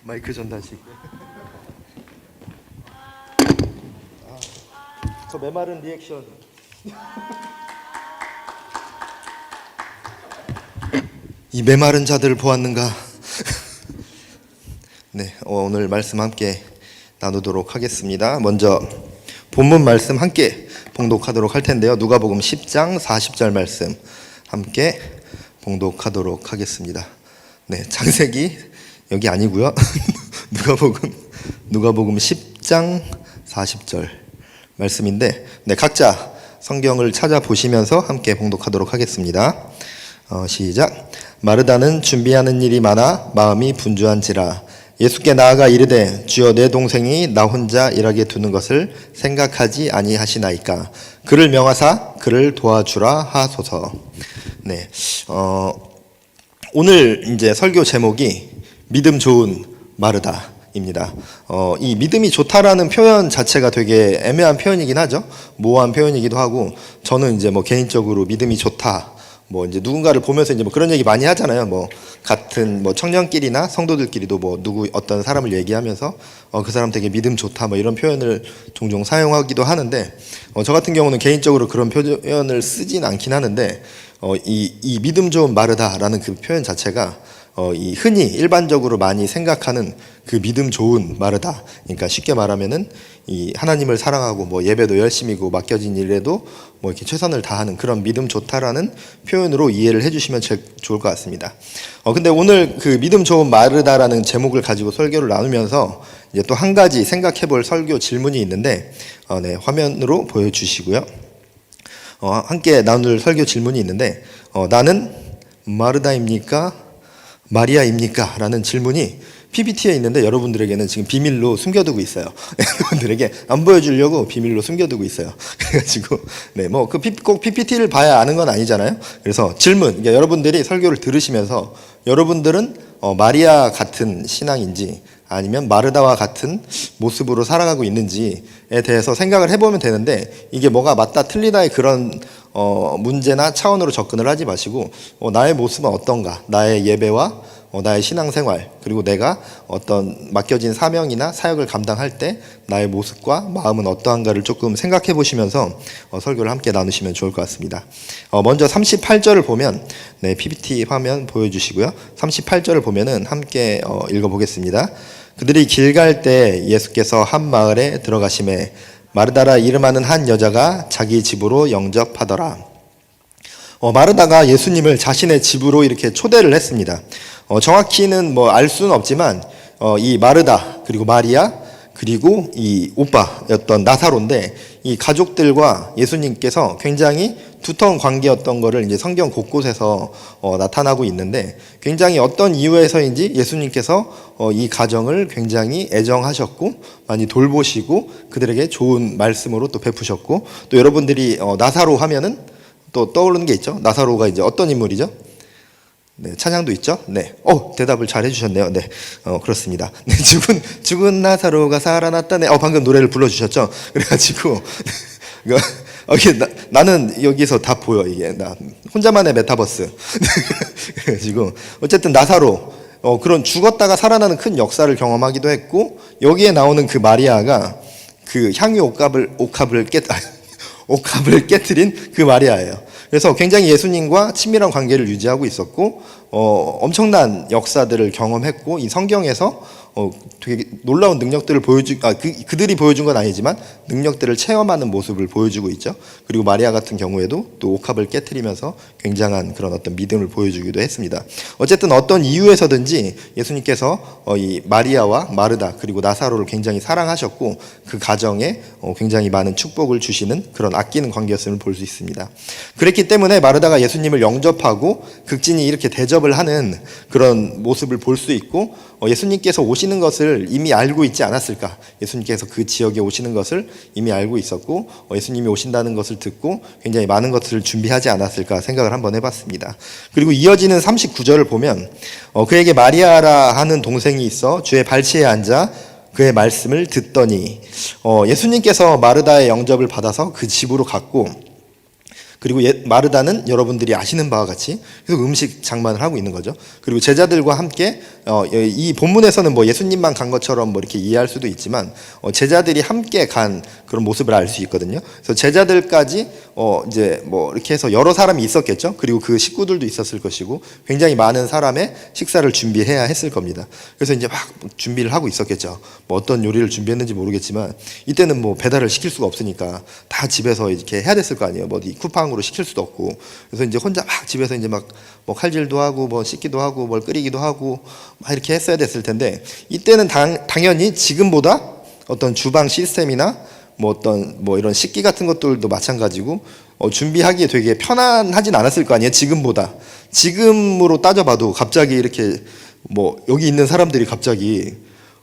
마이크 전달식. 저 메마른 리액션. 이 메마른 자들을 보았는가? 네, 오늘 말씀 함께 나누도록 하겠습니다. 먼저 본문 말씀 함께 봉독하도록 할 텐데요. 누가복음 10장 40절 말씀 함께 봉독하도록 하겠습니다. 네, 창세기 여기 아니고요. 누가복음 10장 40절 말씀인데, 네, 각자 성경을 찾아보시면서 함께 봉독하도록 하겠습니다. 시작. 마르다는 준비하는 일이 많아 마음이 분주한지라 예수께 나아가 이르되 주여 내 동생이 나 혼자 일하게 두는 것을 생각하지 아니하시나이까 그를 명하사 그를 도와주라 하소서. 네, 오늘 이제 설교 제목이 믿음 좋은 마르다입니다. 이 믿음이 좋다라는 표현 자체가 되게 애매한 표현이긴 하죠. 모호한 표현이기도 하고, 저는 이제 뭐 개인적으로 믿음이 좋다, 뭐 이제 누군가를 보면서 이제 뭐 그런 얘기 많이 하잖아요. 뭐 같은 뭐 청년끼리나 성도들끼리도 뭐 어떤 사람을 얘기하면서 그 사람 되게 믿음 좋다 뭐 이런 표현을 종종 사용하기도 하는데, 저 같은 경우는 개인적으로 그런 표현을 쓰진 않긴 하는데, 이 믿음 좋은 마르다라는 그 표현 자체가 이 흔히 일반적으로 많이 생각하는 그 믿음 좋은 마르다, 그러니까 쉽게 말하면은 이 하나님을 사랑하고 뭐 예배도 열심히고 맡겨진 일에도 뭐 이렇게 최선을 다하는 그런 믿음 좋다라는 표현으로 이해를 해주시면 좋을 것 같습니다. 근데 오늘 그 믿음 좋은 마르다라는 제목을 가지고 설교를 나누면서 이제 또 한 가지 생각해볼 설교 질문이 있는데, 네, 화면으로 보여주시고요. 함께 나눌 설교 질문이 있는데, 나는 마르다입니까? 마리아입니까? 라는 질문이 PPT에 있는데 여러분들에게는 지금 비밀로 숨겨두고 있어요. 여러분들에게 안 보여주려고 비밀로 숨겨두고 있어요. 그래가지고 네, 뭐 꼭 PPT를 봐야 아는 건 아니잖아요. 그래서 질문, 그러니까 여러분들이 설교를 들으시면서 여러분들은 마리아 같은 신앙인지 아니면 마르다와 같은 모습으로 살아가고 있는지에 대해서 생각을 해보면 되는데, 이게 뭐가 맞다 틀리다의 그런 문제나 차원으로 접근을 하지 마시고, 나의 모습은 어떤가, 나의 예배와 나의 신앙생활, 그리고 내가 어떤 맡겨진 사명이나 사역을 감당할 때 나의 모습과 마음은 어떠한가를 조금 생각해 보시면서 설교를 함께 나누시면 좋을 것 같습니다. 먼저 38절을 보면, 네, PPT 화면 보여주시고요. 38절을 보면은 함께 읽어보겠습니다. 그들이 길 갈 때 예수께서 한 마을에 들어가심에 마르다라 이름하는 한 여자가 자기 집으로 영접하더라. 마르다가 예수님을 자신의 집으로 이렇게 초대를 했습니다. 정확히는 뭐 알 수는 없지만 이 마르다 그리고 마리아 그리고 이 오빠였던 나사로인데, 이 가족들과 예수님께서 굉장히 두터운 관계였던 거를 이제 성경 곳곳에서 나타나고 있는데, 굉장히 어떤 이유에서인지 예수님께서 이 가정을 굉장히 애정하셨고 많이 돌보시고 그들에게 좋은 말씀으로 또 베푸셨고, 또 여러분들이 나사로 하면은 또 떠오르는 게 있죠. 나사로가 이제 어떤 인물이죠? 네, 찬양도 있죠. 네, 대답을 잘 해주셨네요. 네, 그렇습니다. 네, 죽은 나사로가 살아났다네. 방금 노래를 불러주셨죠. 그래가지고 이게 나는 여기서 다 보여. 이게 나 혼자만의 메타버스. 그래가지고 어쨌든 나사로 그런 죽었다가 살아나는 큰 역사를 경험하기도 했고, 여기에 나오는 그 마리아가 그 향유 옥합을 깨트린 그 마리아예요. 그래서 굉장히 예수님과 친밀한 관계를 유지하고 있었고, 엄청난 역사들을 경험했고, 이 성경에서 되게 놀라운 능력들을 그들이 보여준 건 아니지만 능력들을 체험하는 모습을 보여주고 있죠. 그리고 마리아 같은 경우에도 또 옥합을 깨트리면서 굉장한 그런 어떤 믿음을 보여주기도 했습니다. 어쨌든 어떤 이유에서든지 예수님께서 이 마리아와 마르다 그리고 나사로를 굉장히 사랑하셨고, 그 가정에 굉장히 많은 축복을 주시는 그런 아끼는 관계였음을 볼 수 있습니다. 그랬기 때문에 마르다가 예수님을 영접하고 극진히 이렇게 대접을 하는 그런 모습을 볼 수 있고, 예수님께서 오시는 것을 이미 알고 있지 않았을까? 예수님께서 그 지역에 오시는 것을 이미 알고 있었고, 예수님이 오신다는 것을 듣고 굉장히 많은 것들을 준비하지 않았을까 생각을 한번 해봤습니다. 그리고 이어지는 39절을 보면, 그에게 마리아라 하는 동생이 있어 주의 발치에 앉아 그의 말씀을 듣더니, 예수님께서 마르다의 영접을 받아서 그 집으로 갔고, 그리고 마르다는 여러분들이 아시는 바와 같이 계속 음식 장만을 하고 있는 거죠. 그리고 제자들과 함께 이 본문에서는 뭐 예수님만 간 것처럼 뭐 이렇게 이해할 수도 있지만 제자들이 함께 간 그런 모습을 알 수 있거든요. 그래서 제자들까지 이제 뭐 이렇게 해서 여러 사람이 있었겠죠. 그리고 그 식구들도 있었을 것이고 굉장히 많은 사람의 식사를 준비해야 했을 겁니다. 그래서 이제 막 준비를 하고 있었겠죠. 뭐 어떤 요리를 준비했는지 모르겠지만 이때는 뭐 배달을 시킬 수가 없으니까 다 집에서 이렇게 해야 됐을 거 아니에요. 뭐 어디 쿠팡으로 시킬 수도 없고. 그래서 이제 혼자 막 집에서 이제 막 뭐 칼질도 하고 뭐 씻기도 하고 뭘 끓이기도 하고 막 이렇게 했어야 됐을 텐데 이때는 당연히 지금보다 어떤 주방 시스템이나 뭐 어떤 뭐 이런 식기 같은 것들도 마찬가지고 준비하기에 되게 편안하진 않았을 거 아니에요. 지금보다. 지금으로 따져봐도 갑자기 이렇게 뭐 여기 있는 사람들이 갑자기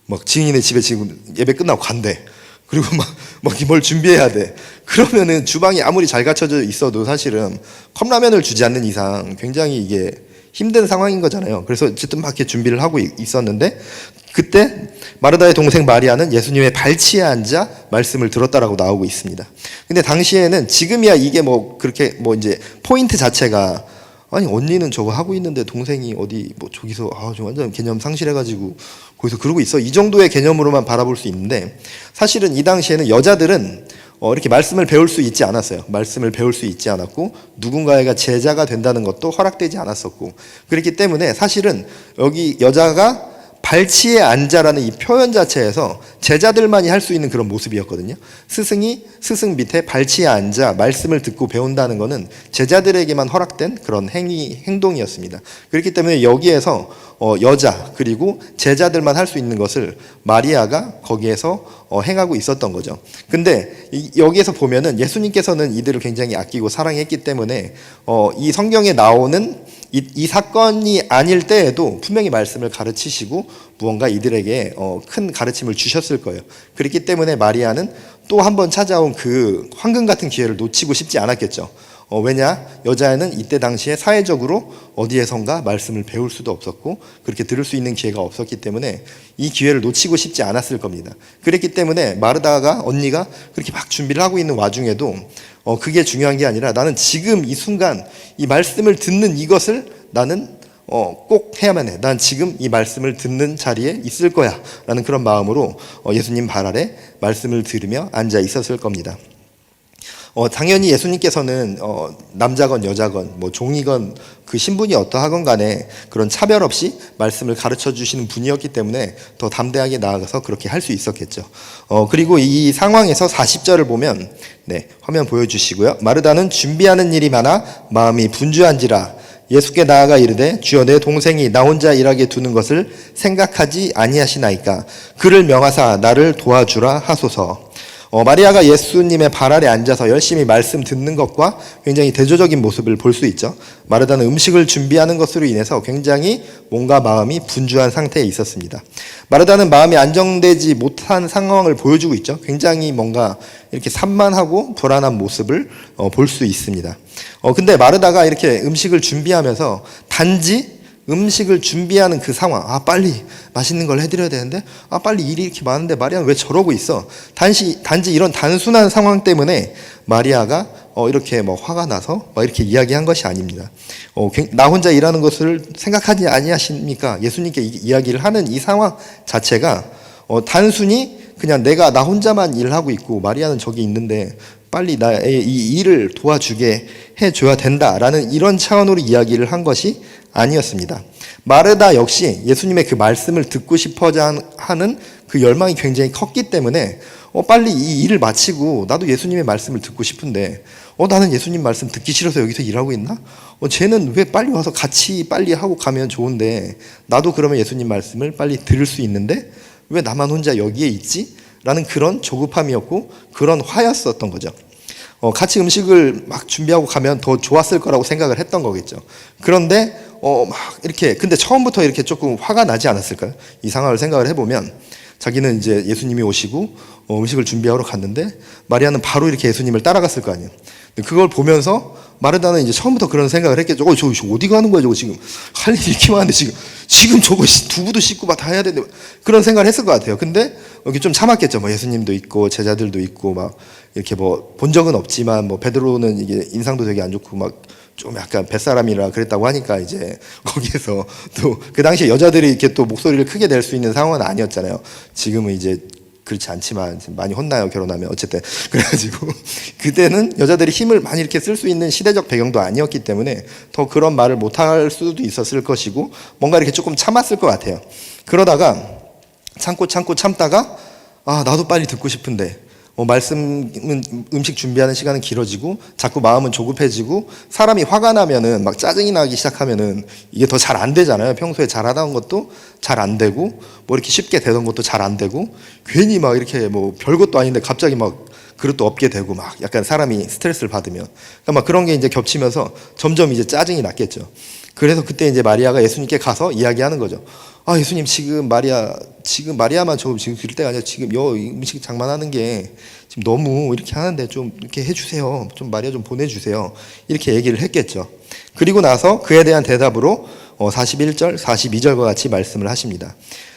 막 지인의 집에 지금 예배 끝나고 간대. 그리고 막 뭘 준비해야 돼. 그러면은 주방이 아무리 잘 갖춰져 있어도 사실은 컵라면을 주지 않는 이상 굉장히 이게 힘든 상황인 거잖아요. 그래서 어쨌든 막 이렇게 준비를 하고 있었는데 그때 마르다의 동생 마리아는 예수님의 발치에 앉아 말씀을 들었다라고 나오고 있습니다. 근데 당시에는 지금이야 이게 뭐 그렇게 뭐 이제 포인트 자체가 아니 언니는 저거 하고 있는데 동생이 어디 뭐 저기서 저 완전 개념 상실해가지고 거기서 그러고 있어 이 정도의 개념으로만 바라볼 수 있는데 사실은 이 당시에는 여자들은 이렇게 말씀을 배울 수 있지 않았어요. 말씀을 배울 수 있지 않았고 누군가가 제자가 된다는 것도 허락되지 않았었고 그렇기 때문에 사실은 여기 여자가 발치에 앉아라는 이 표현 자체에서 제자들만이 할 수 있는 그런 모습이었거든요. 스승이 스승 밑에 발치에 앉아 말씀을 듣고 배운다는 것은 제자들에게만 허락된 그런 행동이었습니다. 그렇기 때문에 여기에서 여자 그리고 제자들만 할 수 있는 것을 마리아가 거기에서 행하고 있었던 거죠. 근데 여기에서 보면은 예수님께서는 이들을 굉장히 아끼고 사랑했기 때문에 이 성경에 나오는 이 사건이 아닐 때에도 분명히 말씀을 가르치시고 무언가 이들에게 큰 가르침을 주셨을 거예요. 그렇기 때문에 마리아는 또 한 번 찾아온 그 황금 같은 기회를 놓치고 싶지 않았겠죠. 왜냐? 여자애는 이때 당시에 사회적으로 어디에선가 말씀을 배울 수도 없었고 그렇게 들을 수 있는 기회가 없었기 때문에 이 기회를 놓치고 싶지 않았을 겁니다. 그랬기 때문에 마르다가 언니가 그렇게 막 준비를 하고 있는 와중에도 그게 중요한 게 아니라 나는 지금 이 순간 이 말씀을 듣는 이것을 나는 꼭 해야만 해. 난 지금 이 말씀을 듣는 자리에 있을 거야 라는 그런 마음으로 예수님 발 아래 말씀을 들으며 앉아 있었을 겁니다. 당연히 예수님께서는 남자건 여자건 뭐 종이건 그 신분이 어떠하건 간에 그런 차별 없이 말씀을 가르쳐 주시는 분이었기 때문에 더 담대하게 나아가서 그렇게 할 수 있었겠죠. 그리고 이 상황에서 40절을 보면 화면 보여주시고요. 마르다는 준비하는 일이 많아 마음이 분주한지라 예수께 나아가 이르되 주여 내 동생이 나 혼자 일하게 두는 것을 생각하지 아니하시나이까 그를 명하사 나를 도와주라 하소서. 마리아가 예수님의 발 아래 앉아서 열심히 말씀 듣는 것과 굉장히 대조적인 모습을 볼 수 있죠. 마르다는 음식을 준비하는 것으로 인해서 굉장히 몸과 마음이 분주한 상태에 있었습니다. 마르다는 마음이 안정되지 못한 상황을 보여주고 있죠. 굉장히 뭔가 이렇게 산만하고 불안한 모습을 볼 수 있습니다. 근데 마르다가 이렇게 음식을 준비하면서 단지 음식을 준비하는 그 상황, 빨리 맛있는 걸 해드려야 되는데, 빨리 일이 이렇게 많은데 마리아는 왜 저러고 있어? 단지 이런 단순한 상황 때문에 마리아가 이렇게 뭐 화가 나서 이렇게 이야기한 것이 아닙니다. 나 혼자 일하는 것을 생각하지 아니하십니까? 예수님께 이야기를 하는 이 상황 자체가 단순히 그냥 내가 나 혼자만 일하고 있고 마리아는 저기 있는데 빨리 나의 이 일을 도와주게 해줘야 된다라는 이런 차원으로 이야기를 한 것이 아니었습니다. 마르다 역시 예수님의 그 말씀을 듣고 싶어자 하는 그 열망이 굉장히 컸기 때문에 빨리 이 일을 마치고 나도 예수님의 말씀을 듣고 싶은데 나는 예수님 말씀 듣기 싫어서 여기서 일하고 있나? 쟤는 왜 빨리 와서 같이 빨리 하고 가면 좋은데 나도 그러면 예수님 말씀을 빨리 들을 수 있는데 왜 나만 혼자 여기에 있지? 라는 그런 조급함이었고 그런 화였었던 거죠. 같이 음식을 막 준비하고 가면 더 좋았을 거라고 생각을 했던 거겠죠. 그런데 막 이렇게 근데 처음부터 이렇게 조금 화가 나지 않았을까요? 이 상황을 생각을 해보면 자기는 이제 예수님이 오시고 음식을 준비하러 갔는데 마리아는 바로 이렇게 예수님을 따라갔을 거 아니에요. 그걸 보면서 마르다는 이제 처음부터 그런 생각을 했겠죠. 저 어디 가는 거야, 저거 지금. 할 일이 이렇게 많은데 지금 저거 두부도 씻고 막 다 해야 되는데. 그런 생각을 했을 것 같아요. 근데 여기 좀 참았겠죠. 뭐 예수님도 있고, 제자들도 있고, 막 이렇게 뭐 본 적은 없지만, 뭐 베드로는 이게 인상도 되게 안 좋고, 막 좀 약간 뱃사람이라 그랬다고 하니까 이제 거기에서 또 그 당시에 여자들이 이렇게 또 목소리를 크게 낼 수 있는 상황은 아니었잖아요. 지금은 이제 그렇지 않지만 많이 혼나요, 결혼하면. 어쨌든 그래가지고 그때는 여자들이 힘을 많이 이렇게 쓸 수 있는 시대적 배경도 아니었기 때문에 더 그런 말을 못할 수도 있었을 것이고 뭔가 이렇게 조금 참았을 것 같아요. 그러다가 참다가 나도 빨리 듣고 싶은데 말씀은 음식 준비하는 시간은 길어지고 자꾸 마음은 조급해지고 사람이 화가 나면은 막 짜증이 나기 시작하면은 이게 더 잘 안 되잖아요. 평소에 잘하던 것도 잘 안 되고 뭐 이렇게 쉽게 되던 것도 잘 안 되고 괜히 막 이렇게 뭐 별것도 아닌데 갑자기 막 그릇도 없게 되고 막 약간 사람이 스트레스를 받으면 그러니까 막 그런 게 이제 겹치면서 점점 이제 짜증이 났겠죠. 그래서 그때 이제 마리아가 예수님께 가서 이야기하는 거죠. 예수님 지금 마리아만 지금 그럴 때가 아니라 지금 음식 장만하는 게 지금 너무 이렇게 하는데 좀 이렇게 해주세요. 좀 마리아 좀 보내주세요. 이렇게 얘기를 했겠죠. 그리고 나서 그에 대한 대답으로 41절, 42절과 같이 말씀을 하십니다.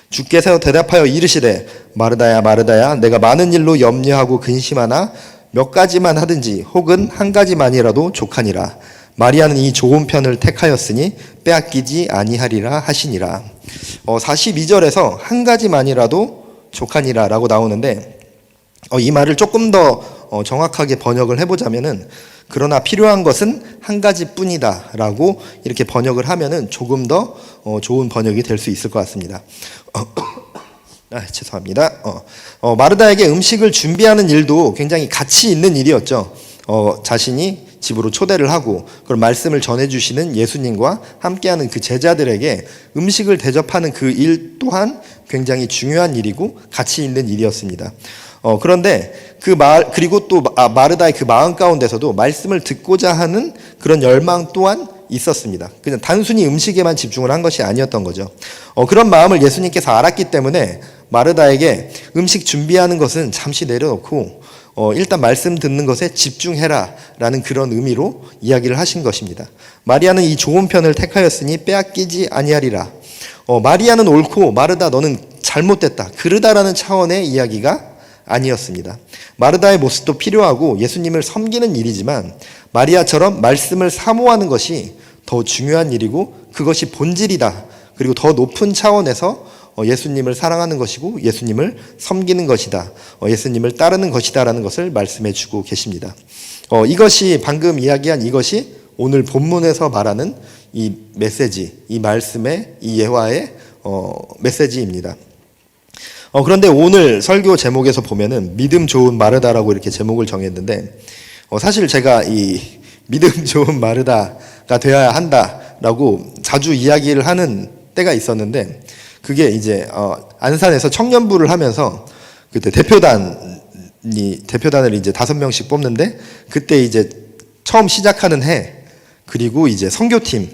주께서 대답하여 이르시되 마르다야 마르다야 내가 많은 일로 염려하고 근심하나 몇 가지만 하든지 혹은 한 가지만이라도 족하니라. 마리아는 이 좋은 편을 택하였으니 빼앗기지 아니하리라 하시니라. 42절에서 한 가지만이라도 족하니라 라고 나오는데 이 말을 조금 더 정확하게 번역을 해보자면은 그러나 필요한 것은 한 가지뿐이다 라고 이렇게 번역을 하면은 조금 더 좋은 번역이 될 수 있을 것 같습니다. 죄송합니다. 마르다에게 음식을 준비하는 일도 굉장히 가치 있는 일이었죠. 자신이 집으로 초대를 하고 그런 말씀을 전해주시는 예수님과 함께하는 그 제자들에게 음식을 대접하는 그 일 또한 굉장히 중요한 일이고 가치 있는 일이었습니다. 그런데 그리고 또 마르다의 그 마음 가운데서도 말씀을 듣고자 하는 그런 열망 또한 있었습니다. 그냥 단순히 음식에만 집중을 한 것이 아니었던 거죠. 그런 마음을 예수님께서 알았기 때문에 마르다에게 음식 준비하는 것은 잠시 내려놓고 일단 말씀 듣는 것에 집중해라 라는 그런 의미로 이야기를 하신 것입니다. 마리아는 이 좋은 편을 택하였으니 빼앗기지 아니하리라. 마리아는 옳고 마르다 너는 잘못됐다. 그르다라는 차원의 이야기가 아니었습니다. 마르다의 모습도 필요하고 예수님을 섬기는 일이지만 마리아처럼 말씀을 사모하는 것이 더 중요한 일이고 그것이 본질이다. 그리고 더 높은 차원에서 예수님을 사랑하는 것이고 예수님을 섬기는 것이다. 예수님을 따르는 것이다 라는 것을 말씀해 주고 계십니다. 이것이 방금 이야기한 이것이 오늘 본문에서 말하는 이 메시지, 이 말씀의 이 예화의 메시지입니다. 그런데 오늘 설교 제목에서 보면은 믿음 좋은 마르다라고 이렇게 제목을 정했는데 사실 제가 이 믿음 좋은 마르다가 되어야 한다라고 자주 이야기를 하는 때가 있었는데 그게 이제 안산에서 청년부를 하면서 그때 대표단을 이제 5명씩 뽑는데 그때 이제 처음 시작하는 해 그리고 이제 선교팀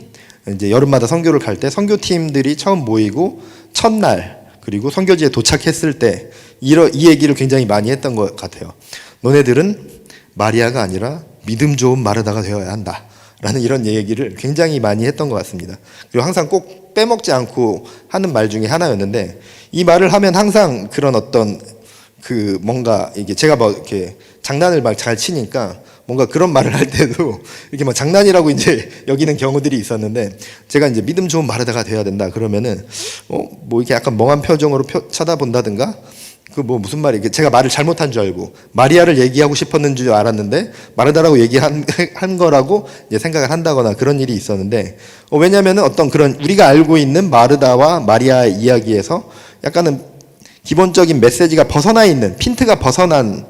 이제 여름마다 선교를 갈 때 선교팀들이 처음 모이고 첫날 그리고 선교지에 도착했을 때 이 얘기를 굉장히 많이 했던 것 같아요. 너네들은 마리아가 아니라 믿음 좋은 마르다가 되어야 한다 라는 이런 얘기를 굉장히 많이 했던 것 같습니다. 그리고 항상 꼭 빼먹지 않고 하는 말 중에 하나였는데 이 말을 하면 항상 그런 어떤 그 뭔가 이게 제가 막 이렇게 장난을 막 잘 치니까 뭔가 그런 말을 할 때도 이렇게 막 장난이라고 이제 여기는 경우들이 있었는데 제가 이제 믿음 좋은 마르다가 돼야 된다 그러면은 뭐 이렇게 약간 멍한 표정으로 쳐다본다든가 그 뭐 무슨 말이 제가 말을 잘못한 줄 알고 마리아를 얘기하고 싶었는 줄 알았는데 마르다라고 얘기한 거라고 이제 생각을 한다거나 그런 일이 있었는데 왜냐하면 어떤 그런 우리가 알고 있는 마르다와 마리아의 이야기에서 약간은 기본적인 메시지가 벗어나 있는 핀트가 벗어난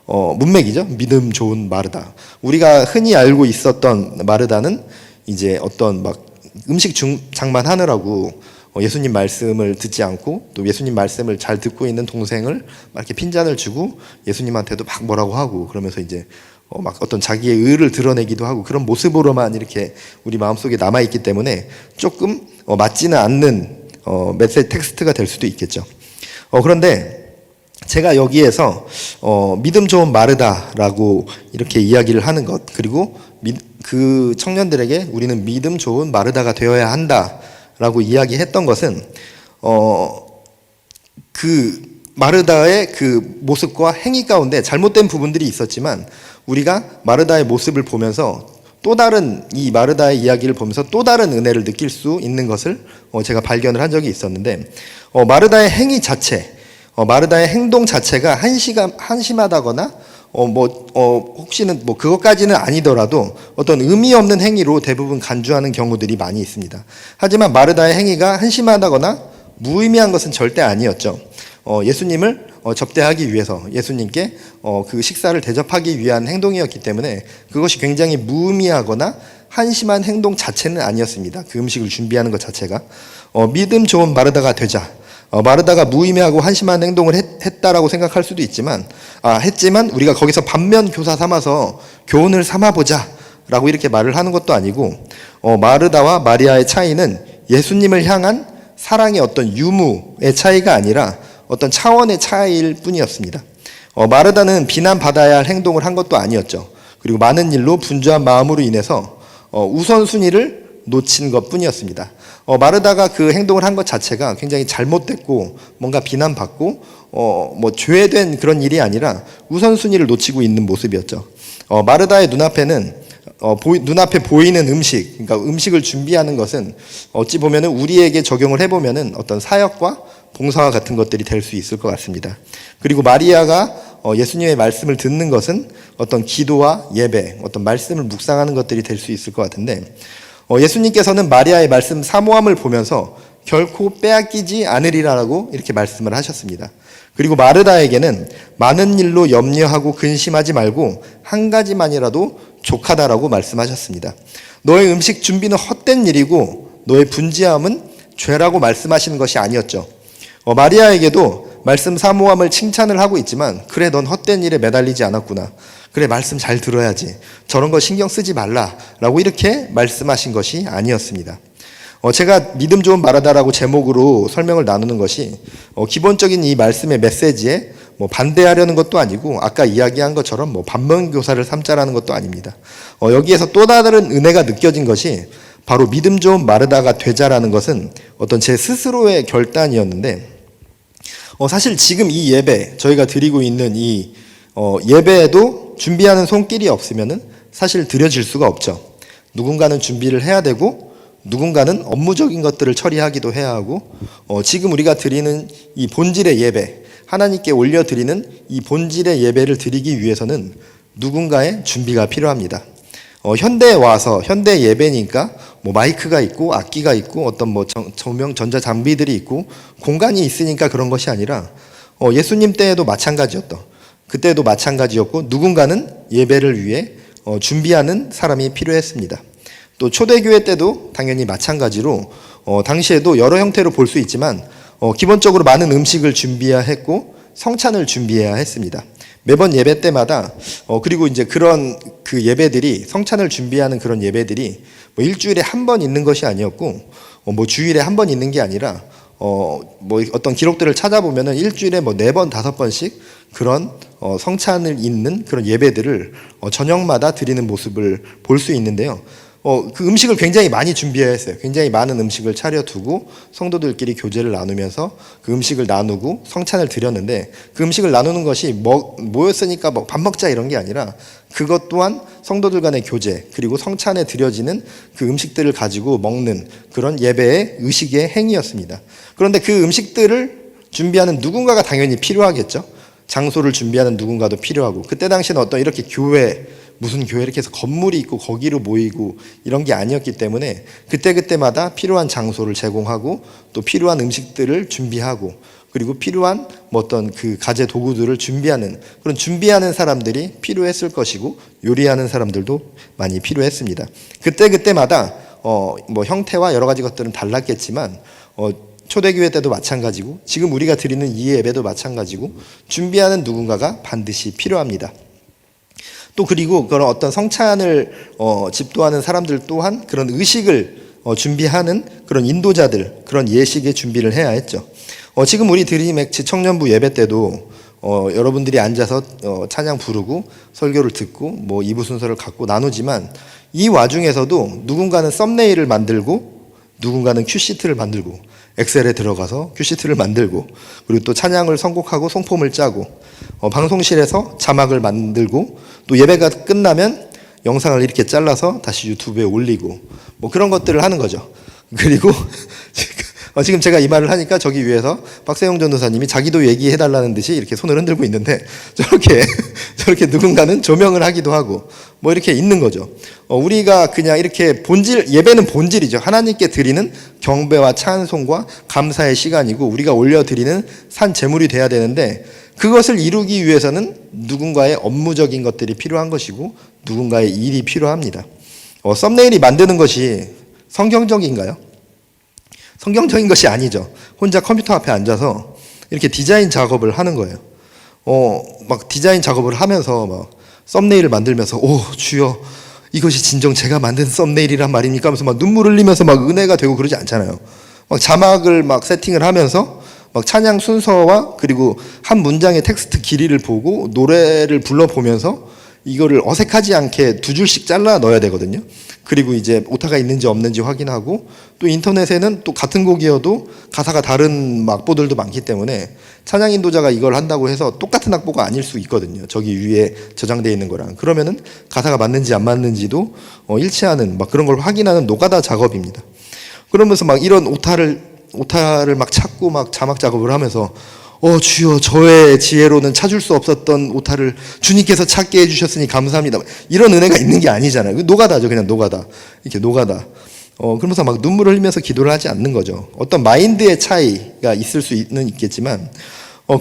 문맥이죠. 믿음 좋은 마르다. 우리가 흔히 알고 있었던 마르다는 이제 어떤 막 음식 장만하느라고 예수님 말씀을 듣지 않고 또 예수님 말씀을 잘 듣고 있는 동생을 막 이렇게 핀잔을 주고 예수님한테도 막 뭐라고 하고 그러면서 이제 막 어떤 자기의 의를 드러내기도 하고 그런 모습으로만 이렇게 우리 마음속에 남아있기 때문에 조금 맞지는 않는 메시지 텍스트가 될 수도 있겠죠. 그런데 제가 여기에서 믿음 좋은 마르다라고 이렇게 이야기를 하는 것, 그리고 그 청년들에게 우리는 믿음 좋은 마르다가 되어야 한다라고 이야기했던 것은 그 마르다의 그 모습과 행위 가운데 잘못된 부분들이 있었지만, 우리가 마르다의 모습을 보면서 또 다른, 이 마르다의 이야기를 보면서 또 다른 은혜를 느낄 수 있는 것을 제가 발견을 한 적이 있었는데, 마르다의 행위 자체, 마르다의 행동 자체가 한심하다거나 혹시는 그것까지는 아니더라도 어떤 의미 없는 행위로 대부분 간주하는 경우들이 많이 있습니다. 하지만 마르다의 행위가 한심하다거나 무의미한 것은 절대 아니었죠. 예수님을 접대하기 위해서, 예수님께 그 식사를 대접하기 위한 행동이었기 때문에 그것이 굉장히 무의미하거나 한심한 행동 자체는 아니었습니다. 그 음식을 준비하는 것 자체가. 믿음 좋은 마르다가 되자. 마르다가 무의미하고 한심한 행동을 했다라고 생각할 수도 있지만, 했지만 우리가 거기서 반면 교사 삼아서 교훈을 삼아보자 라고 이렇게 말을 하는 것도 아니고, 마르다와 마리아의 차이는 예수님을 향한 사랑의 어떤 유무의 차이가 아니라 어떤 차원의 차이일 뿐이었습니다. 마르다는 비난받아야 할 행동을 한 것도 아니었죠. 그리고 많은 일로 분주한 마음으로 인해서 우선순위를 놓친 것 뿐이었습니다. 마르다가 그 행동을 한 것 자체가 굉장히 잘못됐고 뭔가 비난받고 죄된 그런 일이 아니라 우선순위를 놓치고 있는 모습이었죠. 마르다의 눈앞에는 눈앞에 보이는 음식, 그러니까 음식을 준비하는 것은 어찌 보면은 우리에게 적용을 해보면은 어떤 사역과 봉사와 같은 것들이 될 수 있을 것 같습니다. 그리고 마리아가 예수님의 말씀을 듣는 것은 어떤 기도와 예배, 어떤 말씀을 묵상하는 것들이 될 수 있을 것 같은데, 예수님께서는 마리아의 말씀 사모함을 보면서 결코 빼앗기지 않으리라고 이렇게 말씀을 하셨습니다. 그리고 마르다에게는 많은 일로 염려하고 근심하지 말고 한 가지만이라도 족하다라고 말씀하셨습니다. 너의 음식 준비는 헛된 일이고 너의 분지함은 죄라고 말씀하시는 것이 아니었죠. 마리아에게도 말씀 사모함을 칭찬을 하고 있지만, 그래 넌 헛된 일에 매달리지 않았구나, 그래 말씀 잘 들어야지, 저런 거 신경 쓰지 말라라고 이렇게 말씀하신 것이 아니었습니다. 제가 믿음 좋은 마르다라고 제목으로 설명을 나누는 것이 기본적인 이 말씀의 메시지에 반대하려는 것도 아니고, 아까 이야기한 것처럼 반면교사를 삼자라는 것도 아닙니다. 여기에서 또 다른 은혜가 느껴진 것이 바로 믿음 좋은 마르다가 되자라는 것은 어떤 제 스스로의 결단이었는데, 사실 지금 이 예배, 저희가 드리고 있는 이 예배에도 준비하는 손길이 없으면은 사실 드려질 수가 없죠. 누군가는 준비를 해야 되고, 누군가는 업무적인 것들을 처리하기도 해야 하고, 지금 우리가 드리는 이 본질의 예배, 하나님께 올려드리는 이 본질의 예배를 드리기 위해서는 누군가의 준비가 필요합니다. 현대에 와서, 현대 예배니까 마이크가 있고 악기가 있고 어떤 조명 전자 장비들이 있고 공간이 있으니까 그런 것이 아니라, 예수님 때에도 마찬가지였던, 그때도 마찬가지였고, 누군가는 예배를 위해 준비하는 사람이 필요했습니다. 또 초대교회 때도 당연히 마찬가지로 당시에도 여러 형태로 볼 수 있지만 기본적으로 많은 음식을 준비해야 했고 성찬을 준비해야 했습니다. 매번 예배 때마다 그리고 이제 그런 그 예배들이, 성찬을 준비하는 그런 예배들이 일주일에 한 번 있는 것이 아니었고 주일에 한 번 있는 게 아니라 어떤 기록들을 찾아보면은 일주일에 4번, 5번씩 그런 성찬을 잇는 그런 예배들을 저녁마다 드리는 모습을 볼 수 있는데요. 그 음식을 굉장히 많이 준비해야 했어요. 굉장히 많은 음식을 차려두고 성도들끼리 교제를 나누면서 그 음식을 나누고 성찬을 드렸는데, 그 음식을 나누는 것이 모였으니까 밥 먹자 이런 게 아니라 그것 또한 성도들 간의 교제, 그리고 성찬에 드려지는 그 음식들을 가지고 먹는 그런 예배의 의식의 행위였습니다. 그런데 그 음식들을 준비하는 누군가가 당연히 필요하겠죠. 장소를 준비하는 누군가도 필요하고, 그때 당시에는 어떤 이렇게 무슨 교회 이렇게 해서 건물이 있고 거기로 모이고 이런 게 아니었기 때문에 그때그때마다 필요한 장소를 제공하고 또 필요한 음식들을 준비하고, 그리고 필요한 어떤 그 가재 도구들을 준비하는, 그런 준비하는 사람들이 필요했을 것이고, 요리하는 사람들도 많이 필요했습니다. 그때그때마다 형태와 여러 가지 것들은 달랐겠지만 초대교회 때도 마찬가지고 지금 우리가 드리는 이 예배도 마찬가지고 준비하는 누군가가 반드시 필요합니다. 또 그리고 그런 어떤 성찬을 집도하는 사람들 또한 그런 의식을 준비하는 그런 인도자들, 그런 예식의 준비를 해야 했죠. 지금 우리 드림액츠 청년부 예배 때도 여러분들이 앉아서 찬양 부르고 설교를 듣고 뭐 2부 순서를 갖고 나누지만 이 와중에서도 누군가는 썸네일을 만들고 누군가는 큐시트를 만들고 엑셀에 들어가서 큐시트를 만들고 그리고 또 찬양을 선곡하고 송폼을 짜고 방송실에서 자막을 만들고 또 예배가 끝나면 영상을 이렇게 잘라서 다시 유튜브에 올리고 뭐 그런 것들을 하는 거죠. 그리고 지금 제가 이 말을 하니까 저기 위에서 박세용 전도사님이 자기도 얘기해달라는 듯이 이렇게 손을 흔들고 있는데 저렇게 누군가는 조명을 하기도 하고 뭐 이렇게 있는 거죠. 우리가 그냥 이렇게 예배는 본질이죠. 하나님께 드리는 경배와 찬송과 감사의 시간이고 우리가 올려드리는 산 제물이 돼야 되는데 그것을 이루기 위해서는 누군가의 업무적인 것들이 필요한 것이고 누군가의 일이 필요합니다. 썸네일이 만드는 것이 성경적인가요? 성경적인 것이 아니죠. 혼자 컴퓨터 앞에 앉아서 이렇게 디자인 작업을 하는 거예요. 막 디자인 작업을 하면서 막 썸네일을 만들면서 주여 이것이 진정 제가 만든 썸네일이란 말입니까? 하면서 막 눈물 흘리면서 막 은혜가 되고 그러지 않잖아요. 막 자막을 막 세팅을 하면서 막 찬양 순서와 그리고 한 문장의 텍스트 길이를 보고 노래를 불러보면서 이거를 어색하지 않게 2줄씩 잘라 넣어야 되거든요. 그리고 이제 오타가 있는지 없는지 확인하고 또 인터넷에는 또 같은 곡이어도 가사가 다른 악보들도 많기 때문에 찬양 인도자가 이걸 한다고 해서 똑같은 악보가 아닐 수 있거든요. 저기 위에 저장되어 있는 거랑. 그러면은 가사가 맞는지 안 맞는지도 일치하는 막 그런 걸 확인하는 노가다 작업입니다. 그러면서 막 이런 오타를 막 찾고 막 자막 작업을 하면서 주여 저의 지혜로는 찾을 수 없었던 오타를 주님께서 찾게 해주셨으니 감사합니다. 이런 은혜가 있는 게 아니잖아요. 노가다죠. 그냥 노가다. 이렇게 노가다. 그러면서 막 눈물을 흘리면서 기도를 하지 않는 거죠. 어떤 마인드의 차이가 있을 수는 있겠지만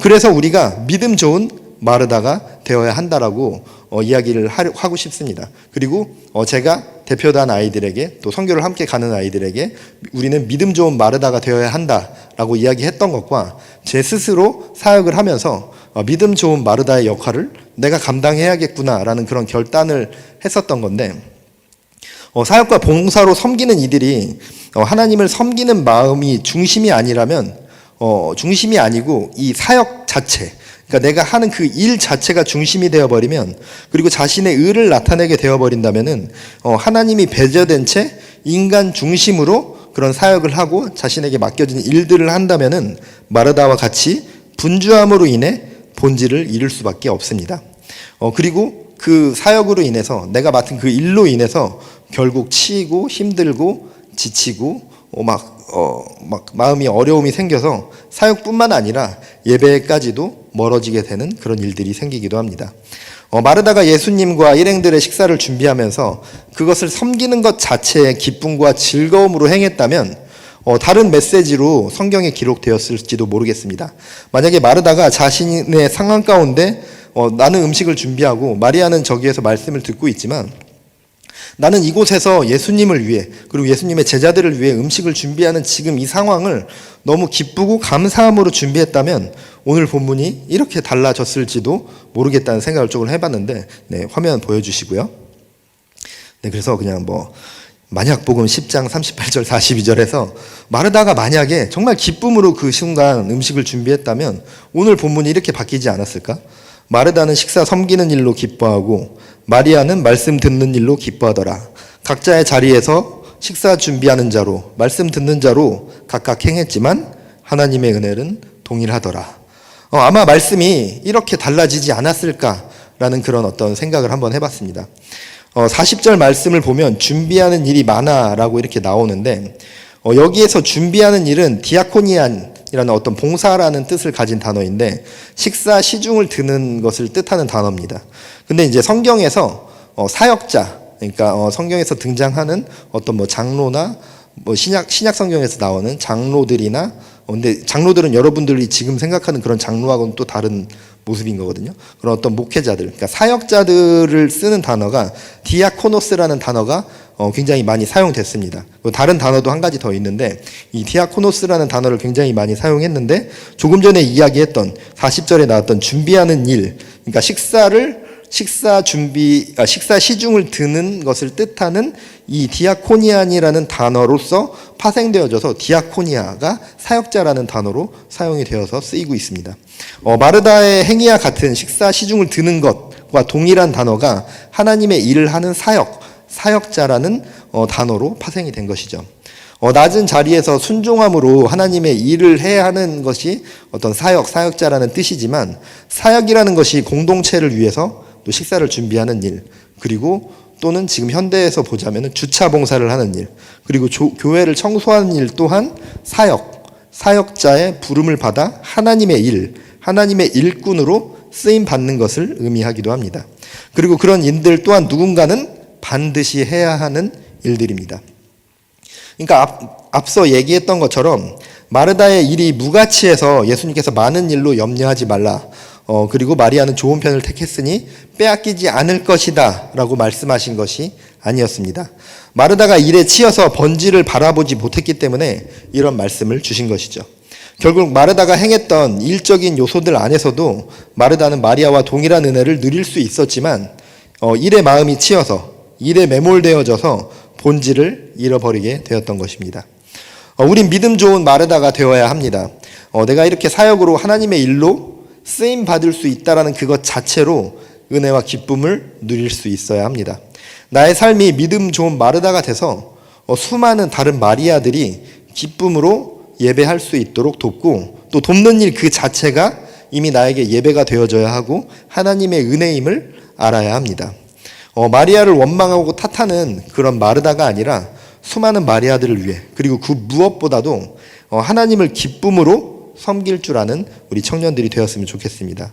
그래서 우리가 믿음 좋은 마르다가 되어야 한다라고 이야기를 하고 싶습니다. 그리고 제가 대표단 아이들에게 또 선교를 함께 가는 아이들에게 우리는 믿음 좋은 마르다가 되어야 한다라고 이야기했던 것과 제 스스로 사역을 하면서 믿음 좋은 마르다의 역할을 내가 감당해야겠구나라는 그런 결단을 했었던 건데 사역과 봉사로 섬기는 이들이 하나님을 섬기는 마음이 중심이 아니라면 중심이 아니고 이 사역 자체 그러니까 내가 하는 그 일 자체가 중심이 되어버리면 그리고 자신의 의를 나타내게 되어버린다면은 하나님이 배제된 채 인간 중심으로 그런 사역을 하고 자신에게 맡겨진 일들을 한다면은 마르다와 같이 분주함으로 인해 본질을 잃을 수밖에 없습니다. 그리고 그 사역으로 인해서 내가 맡은 그 일로 인해서 결국 치이고 힘들고 지치고 막 마음이 어려움이 생겨서 사역뿐만 아니라 예배까지도 멀어지게 되는 그런 일들이 생기기도 합니다. 마르다가 예수님과 일행들의 식사를 준비하면서 그것을 섬기는 것 자체의 기쁨과 즐거움으로 행했다면 다른 메시지로 성경에 기록되었을지도 모르겠습니다. 만약에 마르다가 자신의 상황 가운데 나는 음식을 준비하고 마리아는 저기에서 말씀을 듣고 있지만 나는 이곳에서 예수님을 위해 그리고 예수님의 제자들을 위해 음식을 준비하는 지금 이 상황을 너무 기쁘고 감사함으로 준비했다면 오늘 본문이 이렇게 달라졌을지도 모르겠다는 생각을 조금 해봤는데 화면 보여주시고요. 그래서 그냥 만약복음 10장 38절 42절에서 마르다가 만약에 정말 기쁨으로 그 순간 음식을 준비했다면 오늘 본문이 이렇게 바뀌지 않았을까? 마르다는 식사 섬기는 일로 기뻐하고 마리아는 말씀 듣는 일로 기뻐하더라. 각자의 자리에서 식사 준비하는 자로 말씀 듣는 자로 각각 행했지만 하나님의 은혜는 동일하더라. 아마 말씀이 이렇게 달라지지 않았을까라는 그런 어떤 생각을 한번 해봤습니다. 40절 말씀을 보면 준비하는 일이 많아라고 이렇게 나오는데 여기에서 준비하는 일은 디아코니안이라는 어떤 봉사라는 뜻을 가진 단어인데 식사 시중을 드는 것을 뜻하는 단어입니다. 근데 이제 성경에서 사역자 그러니까 성경에서 등장하는 어떤 장로나 신약 성경에서 나오는 장로들이나 근데 장로들은 여러분들이 지금 생각하는 그런 장로하고는 또 다른 모습인 거거든요. 그런 어떤 목회자들, 그러니까 사역자들을 쓰는 단어가 디아코노스라는 단어가 굉장히 많이 사용됐습니다. 다른 단어도 한 가지 더 있는데 이 디아코노스라는 단어를 굉장히 많이 사용했는데 조금 전에 이야기했던 40절에 나왔던 준비하는 일, 그러니까 식사를 식사 시중을 드는 것을 뜻하는 이 디아코니안이라는 단어로서 파생되어져서 디아코니아가 사역자라는 단어로 사용이 되어서 쓰이고 있습니다. 마르다의 행위와 같은 식사 시중을 드는 것과 동일한 단어가 하나님의 일을 하는 사역자라는 단어로 파생이 된 것이죠. 낮은 자리에서 순종함으로 하나님의 일을 해야 하는 것이 어떤 사역자라는 뜻이지만, 사역이라는 것이 공동체를 위해서 또 식사를 준비하는 일, 그리고 또는 지금 현대에서 보자면 주차 봉사를 하는 일, 그리고 교회를 청소하는 일 또한 사역자의 부름을 받아 하나님의 하나님의 일꾼으로 쓰임 받는 것을 의미하기도 합니다. 그리고 그런 일들 또한 누군가는 반드시 해야 하는 일들입니다. 그러니까 앞서 얘기했던 것처럼 마르다의 일이 무가치해서 예수님께서 많은 일로 염려하지 말라, 그리고 마리아는 좋은 편을 택했으니 빼앗기지 않을 것이다 라고 말씀하신 것이 아니었습니다. 마르다가 일에 치여서 번지를 바라보지 못했기 때문에 이런 말씀을 주신 것이죠. 결국 마르다가 행했던 일적인 요소들 안에서도 마르다는 마리아와 동일한 은혜를 누릴 수 있었지만, 일에 마음이 치여서 일에 매몰되어져서 본질을 잃어버리게 되었던 것입니다. 우린 믿음 좋은 마르다가 되어야 합니다. 내가 이렇게 사역으로 하나님의 일로 쓰임 받을 수 있다라는 그것 자체로 은혜와 기쁨을 누릴 수 있어야 합니다. 나의 삶이 믿음 좋은 마르다가 돼서 수많은 다른 마리아들이 기쁨으로 예배할 수 있도록 돕고, 또 돕는 일 그 자체가 이미 나에게 예배가 되어져야 하고 하나님의 은혜임을 알아야 합니다. 마리아를 원망하고 탓하는 그런 마르다가 아니라 수많은 마리아들을 위해, 그리고 그 무엇보다도 하나님을 기쁨으로 섬길 줄 아는 우리 청년들이 되었으면 좋겠습니다.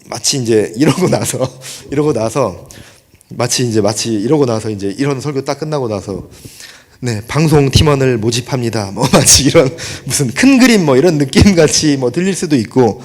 마치 이제 이러고 나서 이제 이런 설교 딱 끝나고 나서 네, 방송 팀원을 모집합니다. 마치 이런 무슨 큰 그림 이런 느낌 같이 들릴 수도 있고,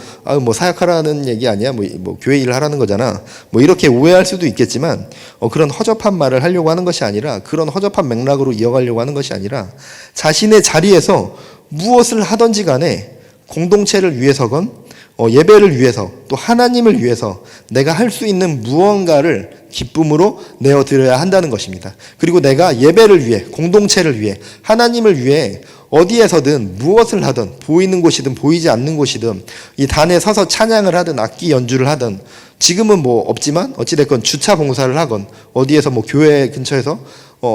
사역하라는 얘기 아니야? 교회 일을 하라는 거잖아. 이렇게 오해할 수도 있겠지만, 그런 허접한 말을 하려고 하는 것이 아니라, 그런 허접한 맥락으로 이어가려고 하는 것이 아니라, 자신의 자리에서 무엇을 하든지 간에 공동체를 위해서건 예배를 위해서 또 하나님을 위해서 내가 할 수 있는 무언가를 기쁨으로 내어드려야 한다는 것입니다. 그리고 내가 예배를 위해, 공동체를 위해, 하나님을 위해 어디에서든 무엇을 하든, 보이는 곳이든 보이지 않는 곳이든 이 단에 서서 찬양을 하든 악기 연주를 하든, 지금은 없지만 어찌됐건 주차 봉사를 하건 어디에서 교회 근처에서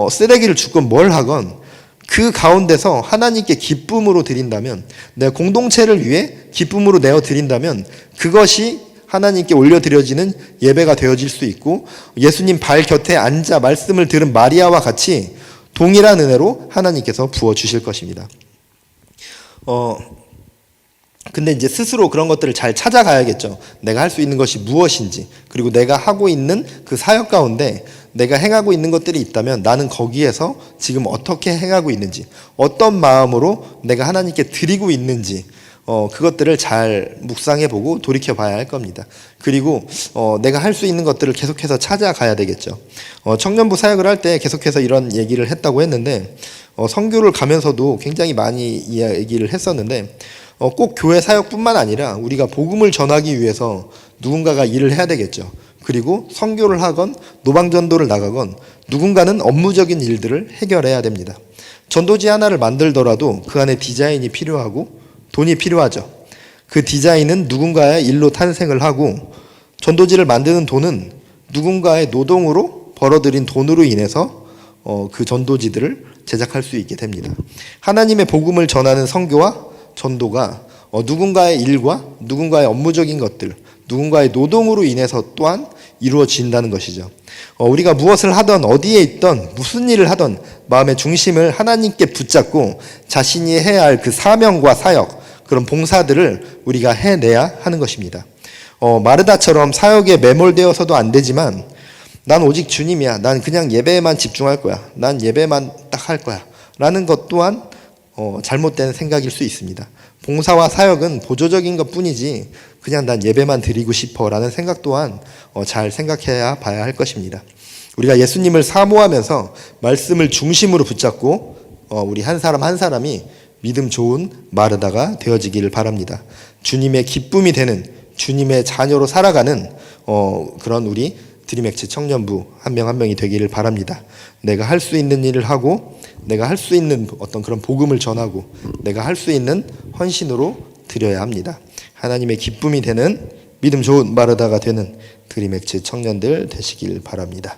쓰레기를 줍건 뭘 하건 그 가운데서 하나님께 기쁨으로 드린다면, 내 공동체를 위해 기쁨으로 내어 드린다면 그것이 하나님께 올려드려지는 예배가 되어질 수 있고, 예수님 발 곁에 앉아 말씀을 들은 마리아와 같이 동일한 은혜로 하나님께서 부어주실 것입니다. 근데 이제 스스로 그런 것들을 잘 찾아가야겠죠. 내가 할 수 있는 것이 무엇인지, 그리고 내가 하고 있는 그 사역 가운데 내가 행하고 있는 것들이 있다면 나는 거기에서 지금 어떻게 행하고 있는지, 어떤 마음으로 내가 하나님께 드리고 있는지, 그것들을 잘 묵상해보고 돌이켜봐야 할 겁니다. 그리고 내가 할 수 있는 것들을 계속해서 찾아가야 되겠죠. 청년부 사역을 할 때 계속해서 이런 얘기를 했다고 했는데, 선교를 가면서도 굉장히 많이 얘기를 했었는데, 꼭 교회 사역뿐만 아니라 우리가 복음을 전하기 위해서 누군가가 일을 해야 되겠죠. 그리고 선교를 하건 노방전도를 나가건 누군가는 업무적인 일들을 해결해야 됩니다. 전도지 하나를 만들더라도 그 안에 디자인이 필요하고 돈이 필요하죠. 그 디자인은 누군가의 일로 탄생을 하고, 전도지를 만드는 돈은 누군가의 노동으로 벌어들인 돈으로 인해서 그 전도지들을 제작할 수 있게 됩니다. 하나님의 복음을 전하는 선교와 전도가 누군가의 일과 누군가의 업무적인 것들, 누군가의 노동으로 인해서 또한 이루어진다는 것이죠. 우리가 무엇을 하던, 어디에 있던, 무슨 일을 하던 마음의 중심을 하나님께 붙잡고 자신이 해야 할 그 사명과 사역, 그런 봉사들을 우리가 해내야 하는 것입니다. 마르다처럼 사역에 매몰되어서도 안 되지만, 난 오직 주님이야, 난 그냥 예배에만 집중할 거야, 난 예배만 딱 할 거야 라는 것 또한 잘못된 생각일 수 있습니다. 봉사와 사역은 보조적인 것 뿐이지 그냥 난 예배만 드리고 싶어 라는 생각 또한 잘 생각해야 봐야 할 것입니다. 우리가 예수님을 사모하면서 말씀을 중심으로 붙잡고 우리 한 사람 한 사람이 믿음 좋은 마르다가 되어지기를 바랍니다. 주님의 기쁨이 되는 주님의 자녀로 살아가는 그런 우리 드림엑스 청년부 한 명 한 명이 되기를 바랍니다. 내가 할 수 있는 일을 하고 내가 할 수 있는 어떤 그런 복음을 전하고 내가 할 수 있는 헌신으로 드려야 합니다. 하나님의 기쁨이 되는 믿음 좋은 마르다가 되는 드림엑스 청년들 되시길 바랍니다.